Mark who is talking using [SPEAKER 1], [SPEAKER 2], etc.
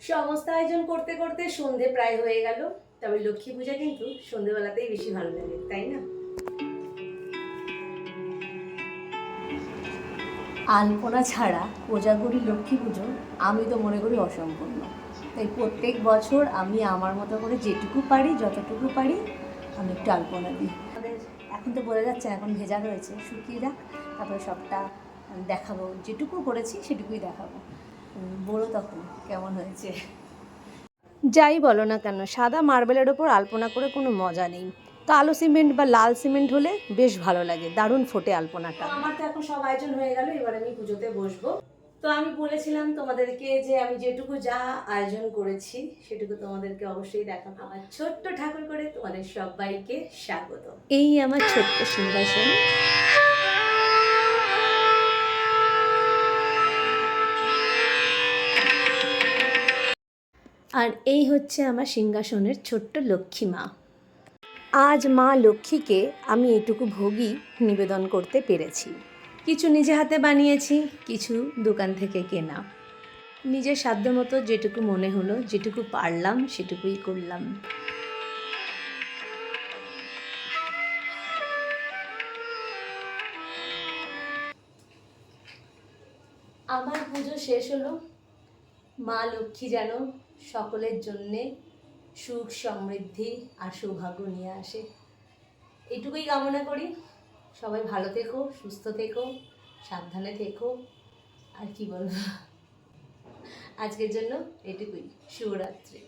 [SPEAKER 1] সমস্ত আয়োজন করতে করতে সন্ধে প্রায় হয়ে গেল। তবে লক্ষ্মী পূজা কিন্তু সন্ধেবেলাতেই বেশি ভালো লাগে, তাই না? আলপনা ছাড়া কোজাগরি লক্ষ্মী পুজো আমি তো মনে করি অসম্পূর্ণ। তাই প্রত্যেক বছর আমি আমার মতো করে যেটুকু পারি, যতটুকু পারি, আমি একটু আলপনা দিই। আমাদের এখন তো বোঝা যাচ্ছে, এখন ভেজা রয়েছে, শুকিয়ে যাক, তারপরে সবটা দেখাবো। যেটুকু করেছি সেটুকুই দেখাবো, বলো তখন কেমন হয়েছে। যাই বলো না কেন, সাদা মার্বেলের ওপর আলপনা করে কোনো মজা নেই। কালো সিমেন্ট বা লাল সিমেন্ট হলে বেশ ভালো লাগে, দারুণ ফোটে আলপনাটা। আমার তো এখন সব আয়োজন হয়ে গেল, এবার আমি পুজোতে বসবো। তো আমি বলেছিলাম তোমাদেরকে যে আমি যেটুকু যা আয়োজন করেছি সেটুকু তোমাদেরকে অবশ্যই দেখাবো। আমার ছোট্ট ঠাকুর করে তোমাদের সবাইকে স্বাগত। এই আমার ছোট্ট সিংহাসন। আর এই হচ্ছে আমার সিংহাসনের ছোট্ট লক্ষ্মী মা। আজ মা লক্ষ্মীকে আমি এটুকু ভোগই নিবেদন করতে পেরেছি। কিছু নিজে হাতে বানিয়েছি, কিছু দোকান থেকে কেনা। নিজের সাধ্যমতো যেটুকু মনে হলো, যেটুকু পারলাম সেটুকুই করলাম। আমার পুজো শেষ হলো। মা লক্ষ্মী যেন সকলের জন্যে সুখ সমৃদ্ধি আর সৌভাগ্য নিয়ে আসে, এটুকুই কামনা করি। সবাই ভালো থেকো, সুস্থ থেকো, সাবধানে থেকো। আর কি বলবো, আজকের জন্য এটুকুই। শুভরাত্রি।